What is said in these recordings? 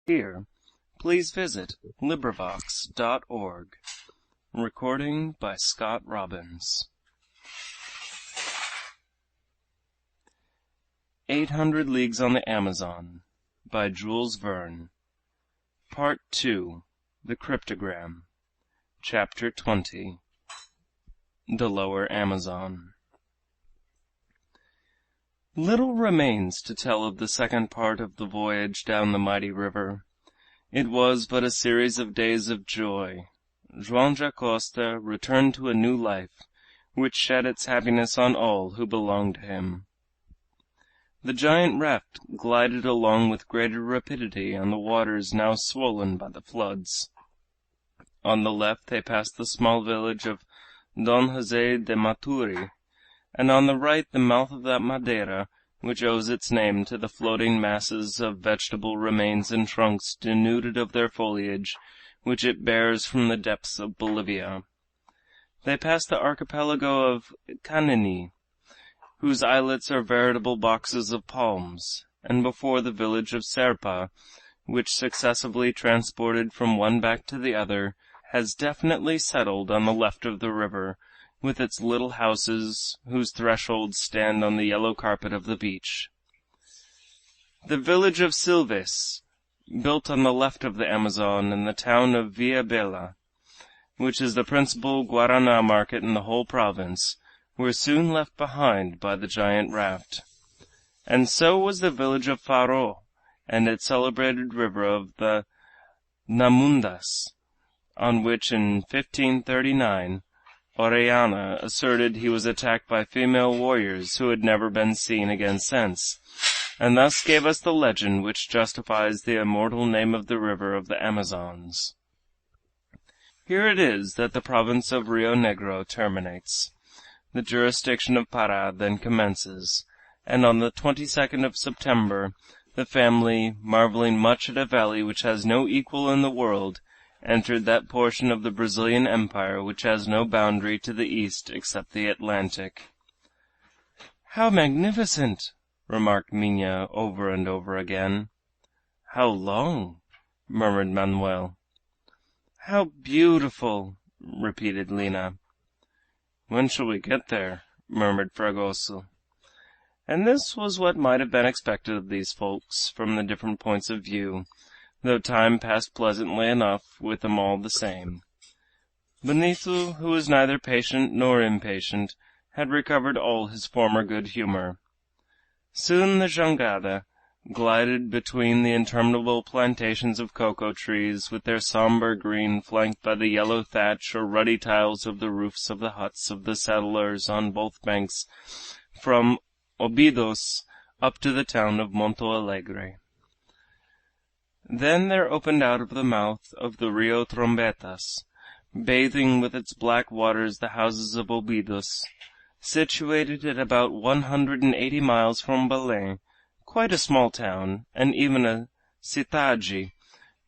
Here, please visit LibriVox.org. Recording by Scott Robbins. 800 Leagues on the Amazon by Jules Verne. Part 2. The Cryptogram. Chapter 20. The Lower Amazon. Little remains to tell of the second part of the voyage down the mighty river. It was but a series of days of joy. Joam Dacosta returned to a new life, which shed its happiness on all who belonged to him. The giant raft glided along with greater rapidity on the waters now swollen by the floods. On the left they passed the small village of Don José de Maturi, and on the right the mouth of that Madeira which owes its name to the floating masses of vegetable remains and trunks denuded of their foliage, which it bears from the depths of Bolivia. They passed the archipelago of Canini, whose islets are veritable boxes of palms, and before the village of Serpa, which, successively transported from one back to the other, has definitely settled on the left of the river, with its little houses, whose thresholds stand on the yellow carpet of the beach. The village of Silves, built on the left of the Amazon, and the town of Villabella, which is the principal guarana market in the whole province, were soon left behind by the giant raft. And so was the village of Faro, and its celebrated river of the Namundas, on which in 1539 Orellana asserted he was attacked by female warriors who had never been seen again since, and thus gave us the legend which justifies the immortal name of the river of the Amazons. Here it is that the province of Rio Negro terminates. The jurisdiction of Pará then commences, and on the 22nd of September, the family, marveling much at a valley which has no equal in the world, entered that portion of the Brazilian Empire which has no boundary to the east except the Atlantic. "How magnificent!" remarked Minha over and over again. "How long!" murmured Manuel. "How beautiful!" repeated Lina. "When shall we get there?" murmured Fragoso. And this was what might have been expected of these folks, from the different points of view, though time passed pleasantly enough with them all the same. Benito, who was neither patient nor impatient, had recovered all his former good humor. Soon the jangada glided between the interminable plantations of cocoa trees, with their somber green flanked by the yellow thatch or ruddy tiles of the roofs of the huts of the settlers on both banks, from Obidos up to the town of Monto Alegre. Then there opened out of the mouth of the Rio Trombetas, bathing with its black waters the houses of Obidos, situated at about 180 miles from Belém, quite a small town, and even a citade,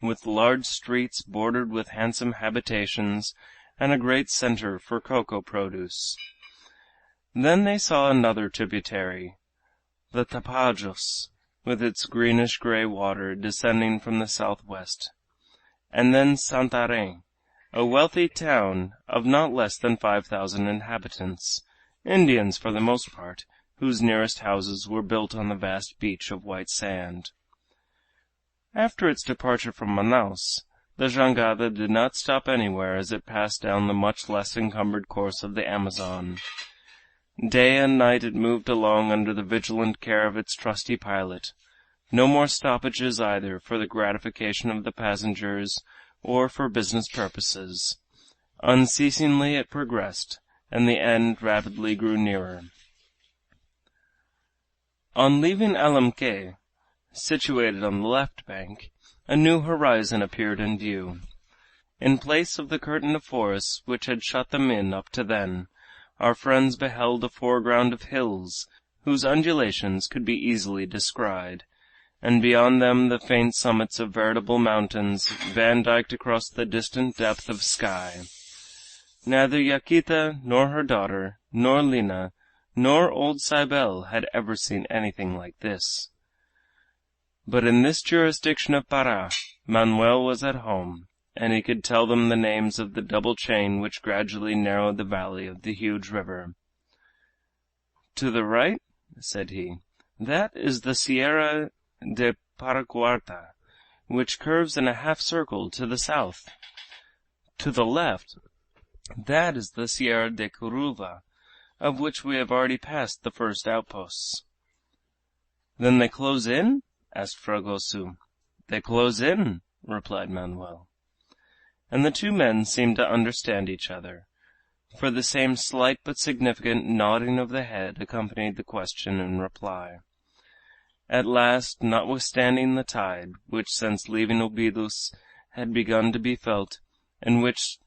with large streets bordered with handsome habitations, and a great center for cocoa produce. Then they saw another tributary, the Tapajos, with its greenish-gray water descending from the southwest, and then Santarém, a wealthy town of not less than 5,000 inhabitants, Indians for the most part, whose nearest houses were built on the vast beach of white sand. After its departure from Manaus, the jangada did not stop anywhere as it passed down the much less encumbered course of the Amazon. Day and night it moved along under the vigilant care of its trusty pilot. No more stoppages either for the gratification of the passengers or for business purposes. Unceasingly it progressed, and the end rapidly grew nearer. On leaving Alemquer, situated on the left bank, a new horizon appeared in view. In place of the curtain of forest which had shut them in up to then, our friends beheld a foreground of hills, whose undulations could be easily descried, and beyond them the faint summits of veritable mountains, vandyked across the distant depth of sky. Neither Yaquita, nor her daughter, nor Lina, nor old Cybele had ever seen anything like this. But in this jurisdiction of Para, Manuel was at home, and he could tell them the names of the double chain which gradually narrowed the valley of the huge river. "To the right," said he, "that is the Sierra de Paracuarta, which curves in a half circle to the south. To the left, that is the Sierra de Curuva, of which we have already passed the first outposts." "Then they close in?" asked Fragoso. "They close in," replied Manuel. And the two men seemed to understand each other, for the same slight but significant nodding of the head accompanied the question and reply. At last, notwithstanding the tide, which since leaving Obidos had begun to be felt, and which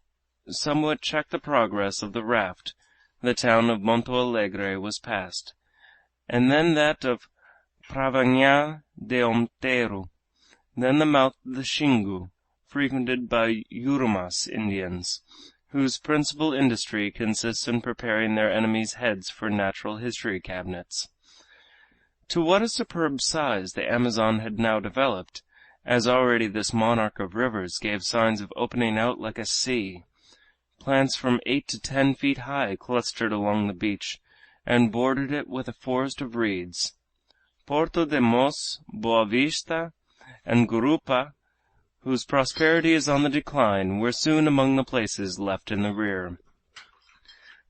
somewhat checked the progress of the raft, the town of Monte Alegre was passed, and then that of Pravanha de Onteiro, then the mouth of the Xingu, frequented by Yurumas Indians, whose principal industry consists in preparing their enemies' heads for natural history cabinets. To what a superb size the Amazon had now developed, as already this monarch of rivers gave signs of opening out like a sea. Plants from 8 to 10 feet high clustered along the beach, and bordered it with a forest of reeds. Porto de Mos, Boa Vista, and Gurupa, whose prosperity is on the decline, were soon among the places left in the rear.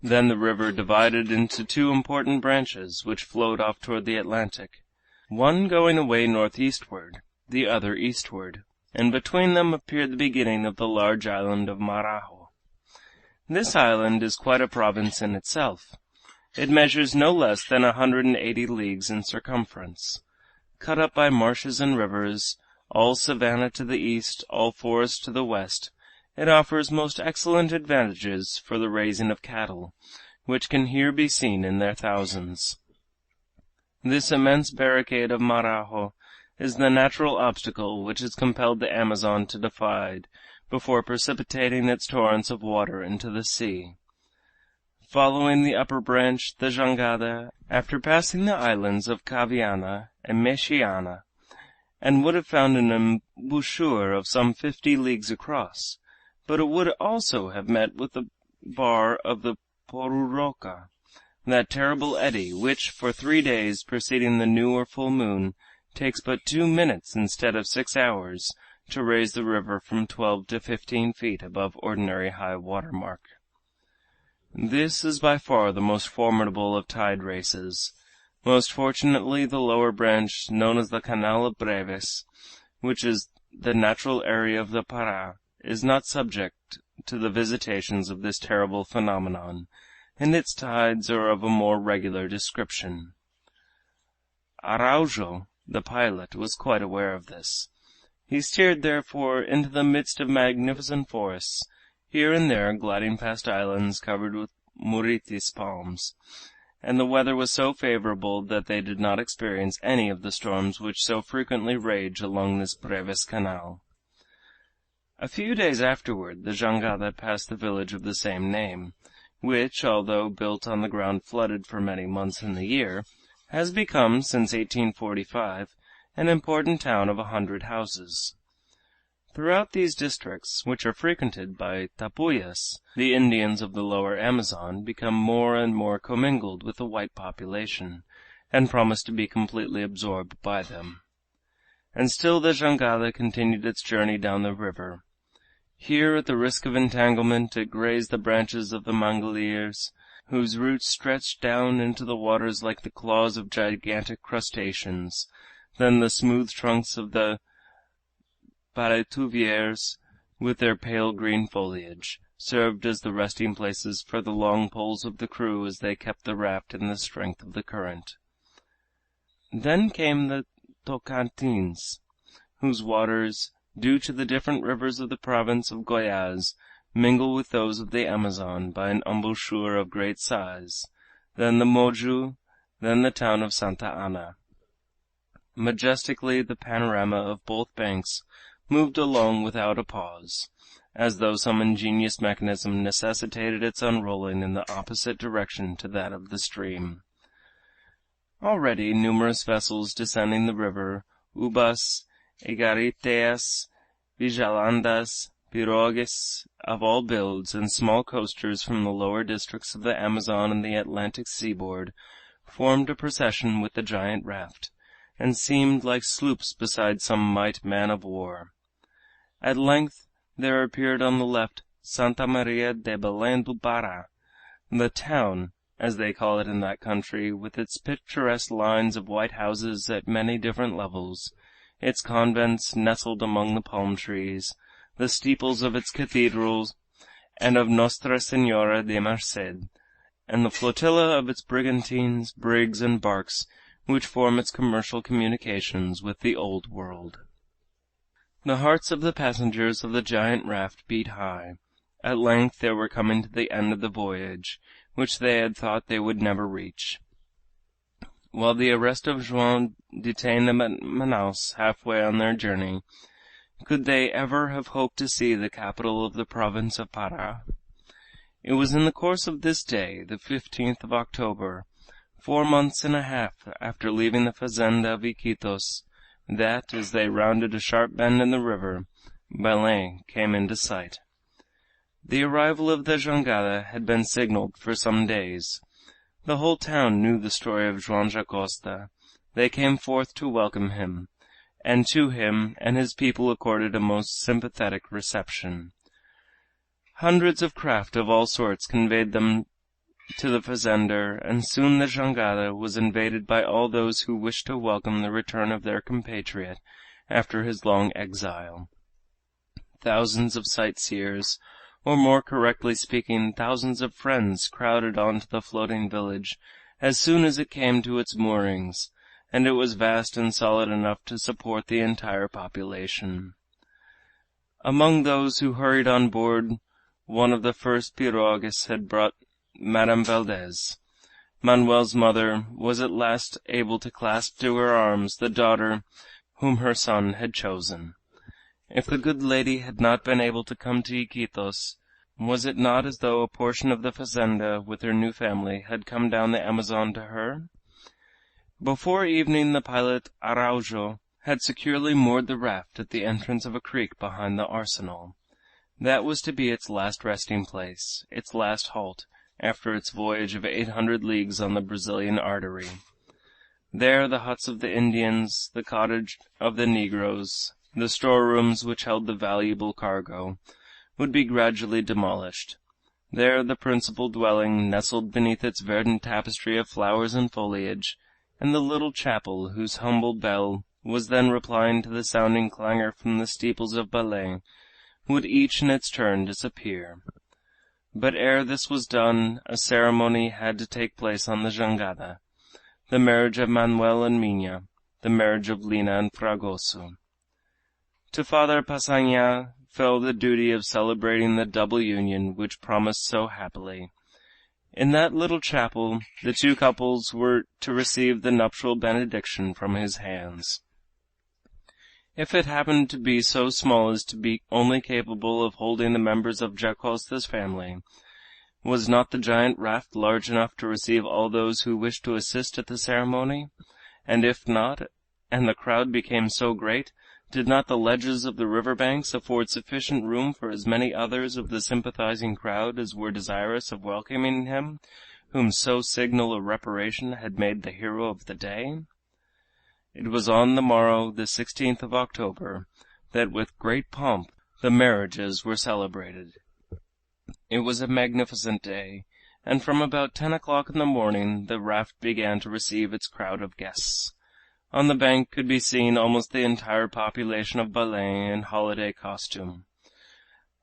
Then the river divided into two important branches, which flowed off toward the Atlantic, one going away northeastward, the other eastward, and between them appeared the beginning of the large island of Marajo. This island is quite a province in itself. It measures no less than 180 leagues in circumference, cut up by marshes and rivers, all savanna to the east, all forest to the west. It offers most excellent advantages for the raising of cattle, which can here be seen in their thousands. This immense barricade of Marajo is the natural obstacle which has compelled the Amazon to divide before precipitating its torrents of water into the sea. Following the upper branch, the jangada, after passing the islands of Caviana and Mexiana, and would have found an embouchure of some 50 leagues across, but it would also have met with the bar of the Poruroca, that terrible eddy which, for 3 days preceding the new or full moon, takes but 2 minutes instead of 6 hours to raise the river from 12 to 15 feet above ordinary high water mark. This is by far the most formidable of tide races. Most fortunately, the lower branch, known as the Canal of Breves, which is the natural area of the Para, is not subject to the visitations of this terrible phenomenon, and its tides are of a more regular description. Araujo, the pilot, was quite aware of this. He steered, therefore, into the midst of magnificent forests, here and there gliding past islands covered with muritis palms, and the weather was so favorable that they did not experience any of the storms which so frequently rage along this Breves canal. A few days afterward the jangada passed the village of the same name, which, although built on the ground flooded for many months in the year, has become, since 1845, an important town of 100 houses. Throughout these districts, which are frequented by Tapuyas, the Indians of the lower Amazon become more and more commingled with the white population, and promise to be completely absorbed by them. And still the jangada continued its journey down the river. Here, at the risk of entanglement, it grazed the branches of the mangaliers, whose roots stretched down into the waters like the claws of gigantic crustaceans, then the smooth trunks of the paletuvieres, with their pale green foliage, served as the resting places for the long poles of the crew as they kept the raft in the strength of the current. Then came the Tocantins, whose waters, due to the different rivers of the province of Goiás, mingle with those of the Amazon by an embouchure of great size, then the Moju, then the town of Santa Ana. Majestically the panorama of both banks moved along without a pause, as though some ingenious mechanism necessitated its unrolling in the opposite direction to that of the stream. Already numerous vessels descending the river, ubas, egariteas, vigilandas, pirogues of all builds, and small coasters from the lower districts of the Amazon and the Atlantic seaboard, formed a procession with the giant raft, and seemed like sloops beside some mighty man of war. At length there appeared on the left Santa Maria de Belém do Pará, the town, as they call it in that country, with its picturesque lines of white houses at many different levels, its convents nestled among the palm trees, the steeples of its cathedrals and of Nostra Senora de Merced, and the flotilla of its brigantines, brigs, and barks, which form its commercial communications with the Old World. The hearts of the passengers of the giant raft beat high. At length they were coming to the end of the voyage, which they had thought they would never reach. While the arrest of Joam detained them at Manaus halfway on their journey, could they ever have hoped to see the capital of the province of Pará? It was in the course of this day, the 15th of October, 4 months and a half after leaving the fazenda of Iquitos, that, as they rounded a sharp bend in the river, Belém came into sight. The arrival of the jangada had been signaled for some days. The whole town knew the story of Joam Dacosta. They came forth to welcome him, and to him and his people accorded a most sympathetic reception. Hundreds of craft of all sorts conveyed them to the fazender, and soon the jangada was invaded by all those who wished to welcome the return of their compatriot after his long exile. Thousands of sightseers, or more correctly speaking, thousands of friends, crowded on to the floating village as soon as it came to its moorings, and it was vast and solid enough to support the entire population. Among those who hurried on board, one of the first pirogues had brought Madame Valdez. Manuel's mother was at last able to clasp to her arms the daughter whom her son had chosen. If the good lady had not been able to come to Iquitos, was it not as though a portion of the fazenda with her new family had come down the Amazon to her? Before evening the pilot Araujo had securely moored the raft at the entrance of a creek behind the arsenal. That was to be its last resting place, its last halt, after its voyage of 800 leagues on the Brazilian artery. There the huts of the Indians, the cottage of the Negroes, the storerooms which held the valuable cargo, would be gradually demolished. There the principal dwelling, nestled beneath its verdant tapestry of flowers and foliage, and the little chapel whose humble bell was then replying to the sounding clangor from the steeples of Belém, would each in its turn disappear. But ere this was done, a ceremony had to take place on the jangada, the marriage of Manuel and Minha, the marriage of Lina and Fragoso. To Father Passanha fell the duty of celebrating the double union which promised so happily. In that little chapel the two couples were to receive the nuptial benediction from his hands. If it happened to be so small as to be only capable of holding the members of Dacosta's family, was not the giant raft large enough to receive all those who wished to assist at the ceremony? And if not, and the crowd became so great, did not the ledges of the river banks afford sufficient room for as many others of the sympathizing crowd as were desirous of welcoming him, whom so signal a reparation had made the hero of the day? It was on the morrow, the 16th of October, that with great pomp the marriages were celebrated. It was a magnificent day, and from about 10 o'clock in the morning the raft began to receive its crowd of guests. On the bank could be seen almost the entire population of Belém in holiday costume.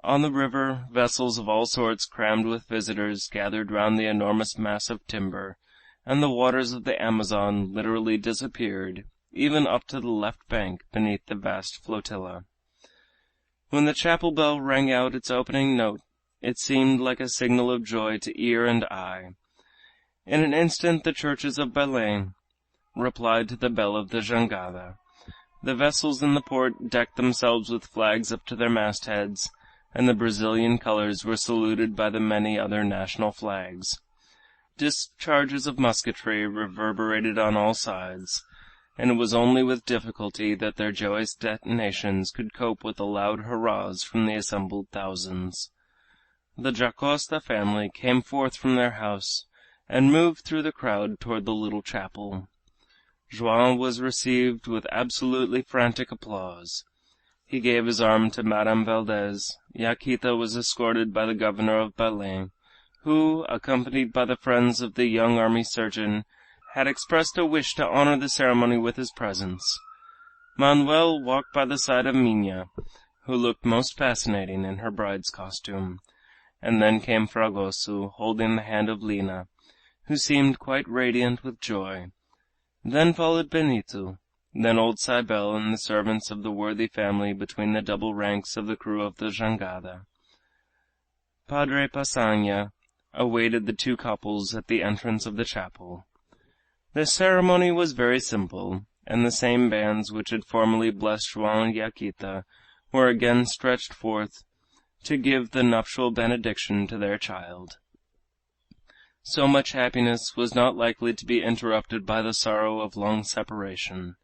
On the river, vessels of all sorts crammed with visitors gathered round the enormous mass of timber, and the waters of the Amazon literally disappeared, even up to the left bank, beneath the vast flotilla. When the chapel bell rang out its opening note, it seemed like a signal of joy to ear and eye. In an instant the churches of Belém replied to the bell of the jangada. The vessels in the port decked themselves with flags up to their mastheads, and the Brazilian colors were saluted by the many other national flags. Discharges of musketry reverberated on all sides, and it was only with difficulty that their joyous detonations could cope with the loud hurrahs from the assembled thousands. The Jocasta family came forth from their house and moved through the crowd toward the little chapel. Joam was received with absolutely frantic applause. He gave his arm to Madame Valdez. Yaquita was escorted by the governor of Belem, who, accompanied by the friends of the young army surgeon, had expressed a wish to honor the ceremony with his presence. Manuel walked by the side of Minha, who looked most fascinating in her bride's costume, and then came Fragoso, holding the hand of Lina, who seemed quite radiant with joy. Then followed Benito, then old Cybele and the servants of the worthy family between the double ranks of the crew of the jangada. Padre Passanha awaited the two couples at the entrance of the chapel. The ceremony was very simple, and the same bands which had formerly blessed Joam and Yaquita were again stretched forth to give the nuptial benediction to their child. So much happiness was not likely to be interrupted by the sorrow of long separation.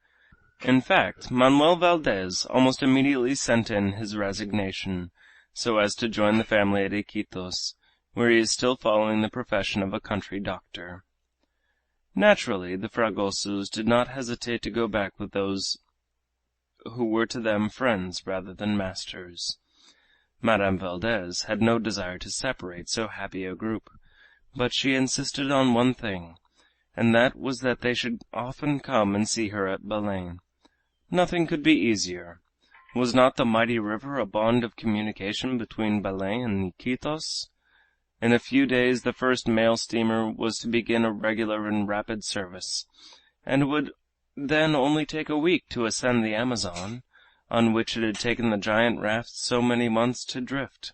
In fact, Manuel Valdez almost immediately sent in his resignation, so as to join the family at Iquitos, where he is still following the profession of a country doctor. Naturally, the Fragosos did not hesitate to go back with those who were to them friends rather than masters. Madame Valdez had no desire to separate so happy a group, but she insisted on one thing, and that was that they should often come and see her at Belem. Nothing could be easier. Was not the mighty river a bond of communication between Belem and Iquitos? In a few days the first mail steamer was to begin a regular and rapid service, and it would then only take a week to ascend the Amazon, on which it had taken the giant raft so many months to drift.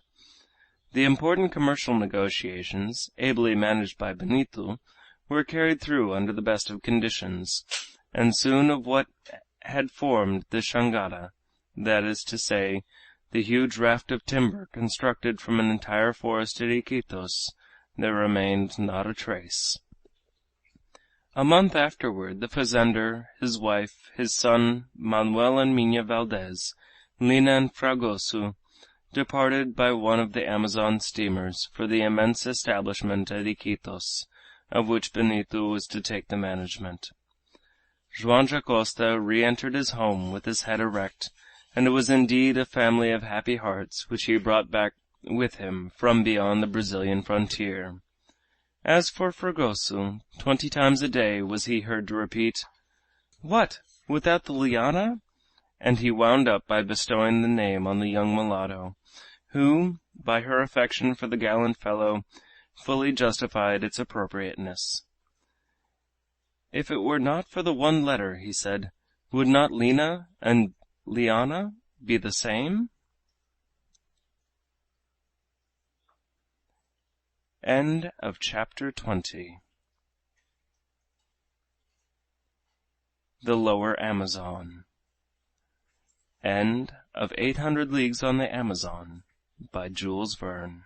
The important commercial negotiations, ably managed by Benito, were carried through under the best of conditions, and soon of what had formed the jangada, that is to say, the huge raft of timber constructed from an entire forest at Iquitos, there remained not a trace. A month afterward the fazender, his wife, his son, Manuel and Minha Valdez, Lina and Fragoso, departed by one of the Amazon steamers for the immense establishment at Iquitos, of which Benito was to take the management. Joam Dacosta re-entered his home with his head erect, and it was indeed a family of happy hearts which he brought back with him from beyond the Brazilian frontier. As for Fragoso, 20 times a day was he heard to repeat, "What! Without the liana?" And he wound up by bestowing the name on the young mulatto, who, by her affection for the gallant fellow, fully justified its appropriateness. "If it were not for the one letter," he said, "would not Lina and Liana be the same?" End of chapter 20. The Lower Amazon. End of 800 Leagues on the Amazon by Jules Verne.